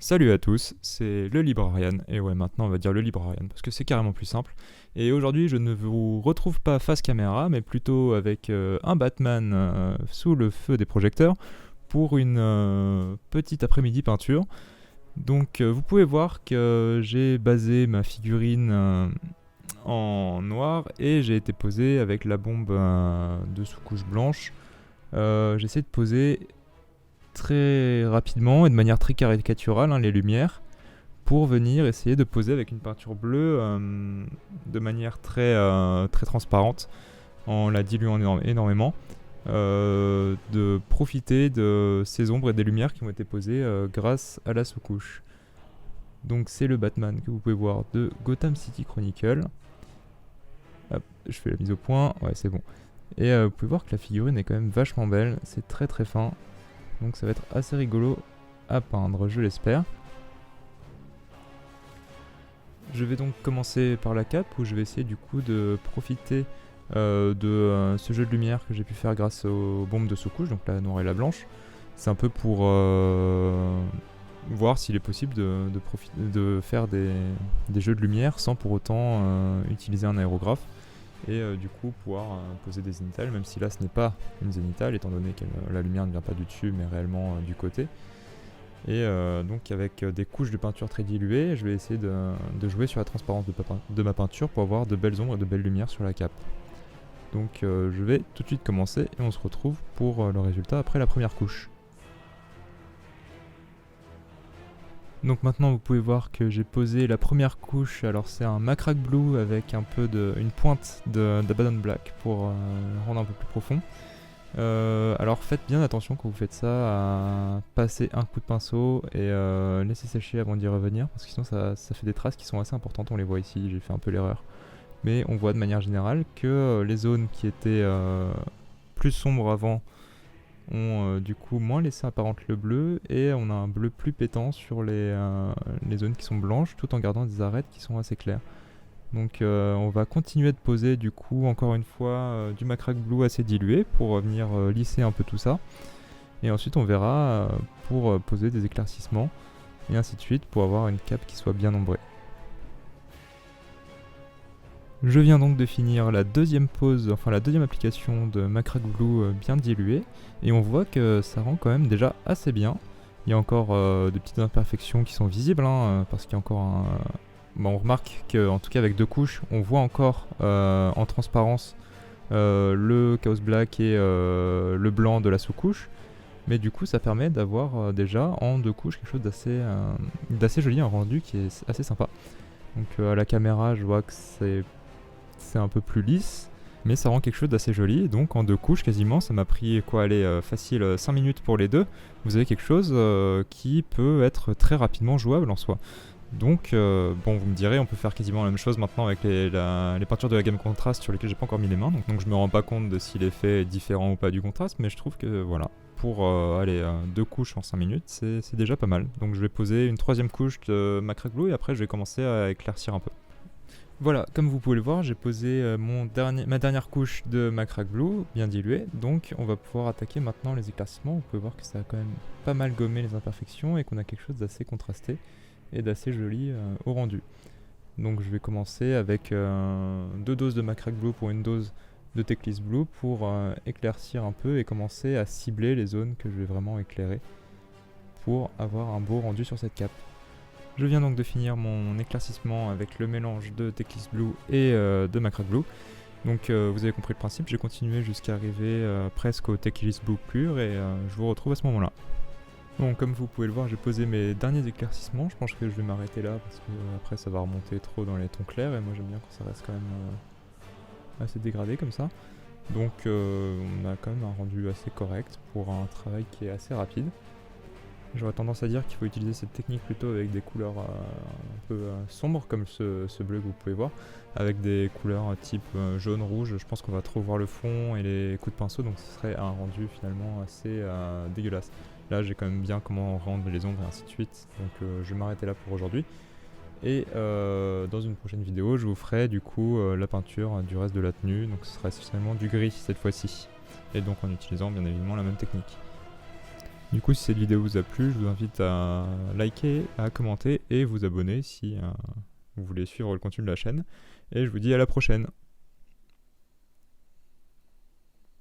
Salut à tous, c'est le Librarian, et ouais maintenant on va dire le Librarian parce que c'est carrément plus simple. Et aujourd'hui je ne vous retrouve pas face caméra mais plutôt avec un Batman sous le feu des projecteurs pour une petite après-midi peinture. Donc vous pouvez voir que j'ai basé ma figurine en noir et j'ai été posé avec la bombe de sous-couche blanche. J'essaie de poser très rapidement et de manière très caricaturale les lumières pour venir essayer de poser avec une peinture bleue de manière très transparente en la diluant énormément, de profiter de ces ombres et des lumières qui ont été posées grâce à la sous-couche. Donc c'est le Batman que vous pouvez voir de Gotham City Chronicle. Hop, je fais la mise au point, ouais c'est bon. Et vous pouvez voir que la figurine est quand même vachement belle, c'est très fin. Donc ça va être assez rigolo à peindre, je l'espère. Je vais donc commencer par la cape où je vais essayer du coup de profiter de ce jeu de lumière que j'ai pu faire grâce aux bombes de sous-couche, donc la noire et la blanche. C'est un peu pour voir s'il est possible de faire des jeux de lumière sans pour autant utiliser un aérographe. Et du coup pouvoir poser des zénithales, même si là ce n'est pas une zénithale étant donné que la lumière ne vient pas du dessus mais réellement du côté. Et donc avec des couches de peinture très diluées, je vais essayer de jouer sur la transparence de ma peinture pour avoir de belles ombres et de belles lumières sur la cape. Donc je vais tout de suite commencer et on se retrouve pour le résultat après la première couche. Donc maintenant vous pouvez voir que j'ai posé la première couche, alors c'est un Macrack Blue avec une pointe d'Abaddon Black pour le rendre un peu plus profond. Alors faites bien attention quand vous faites ça à passer un coup de pinceau et laisser sécher avant d'y revenir parce que sinon ça fait des traces qui sont assez importantes, on les voit ici, j'ai fait un peu l'erreur. Mais on voit de manière générale que les zones qui étaient plus sombres avant ont du coup moins laissé apparente le bleu et on a un bleu plus pétant sur les zones qui sont blanches tout en gardant des arêtes qui sont assez claires. Donc on va continuer de poser du coup encore une fois du Macrack Blue assez dilué pour venir lisser un peu tout ça. Et ensuite on verra pour poser des éclaircissements et ainsi de suite pour avoir une cape qui soit bien ombrée. Je viens donc de finir la deuxième application de Macrack Blue bien diluée et on voit que ça rend quand même déjà assez bien. Il y a encore des petites imperfections qui sont visibles parce qu'il y a encore on remarque qu'en tout cas avec deux couches, on voit encore en transparence le Chaos Black et le blanc de la sous-couche. Mais du coup, ça permet d'avoir déjà en deux couches quelque chose d'assez joli, un rendu qui est assez sympa. Donc à la caméra, je vois que c'est un peu plus lisse, mais ça rend quelque chose d'assez joli. Donc en deux couches quasiment, ça m'a pris facile 5 minutes pour les deux. Vous avez quelque chose qui peut être très rapidement jouable en soi. Donc vous me direz, on peut faire quasiment la même chose maintenant avec les peintures de la gamme contraste sur lesquelles j'ai pas encore mis les mains, donc je me rends pas compte de si l'effet est différent ou pas du contraste, mais je trouve que voilà, pour deux couches en 5 minutes, c'est déjà pas mal. Donc je vais poser une troisième couche de Macrack Blue et après je vais commencer à éclaircir un peu. Voilà, comme vous pouvez le voir, j'ai posé ma dernière couche de Macrack Blue, bien diluée, donc on va pouvoir attaquer maintenant les éclaircissements. Vous pouvez voir que ça a quand même pas mal gommé les imperfections et qu'on a quelque chose d'assez contrasté et d'assez joli au rendu. Donc je vais commencer avec 2 doses de Macrack Blue pour une dose de Teclis Blue pour éclaircir un peu et commencer à cibler les zones que je vais vraiment éclairer pour avoir un beau rendu sur cette cape. Je viens donc de finir mon éclaircissement avec le mélange de Teclis Blue et de Macrack Blue. Donc vous avez compris le principe, j'ai continué jusqu'à arriver presque au Teclis Blue pur et je vous retrouve à ce moment-là. Bon, comme vous pouvez le voir, j'ai posé mes derniers éclaircissements. Je pense que je vais m'arrêter là parce que après ça va remonter trop dans les tons clairs et moi j'aime bien quand ça reste quand même assez dégradé comme ça. Donc on a quand même un rendu assez correct pour un travail qui est assez rapide. J'aurais tendance à dire qu'il faut utiliser cette technique plutôt avec des couleurs un peu sombres comme ce bleu que vous pouvez voir, avec des couleurs type jaune, rouge. Je pense qu'on va trop voir le fond et les coups de pinceau, donc ce serait un rendu finalement assez dégueulasse. Là j'ai quand même bien comment rendre les ombres et ainsi de suite, donc je vais m'arrêter là pour aujourd'hui. Et dans une prochaine vidéo je vous ferai du coup la peinture du reste de la tenue, donc ce sera essentiellement du gris cette fois-ci, et donc en utilisant bien évidemment la même technique. Du coup, si cette vidéo vous a plu, je vous invite à liker, à commenter et vous abonner si vous voulez suivre le contenu de la chaîne. Et je vous dis à la prochaine.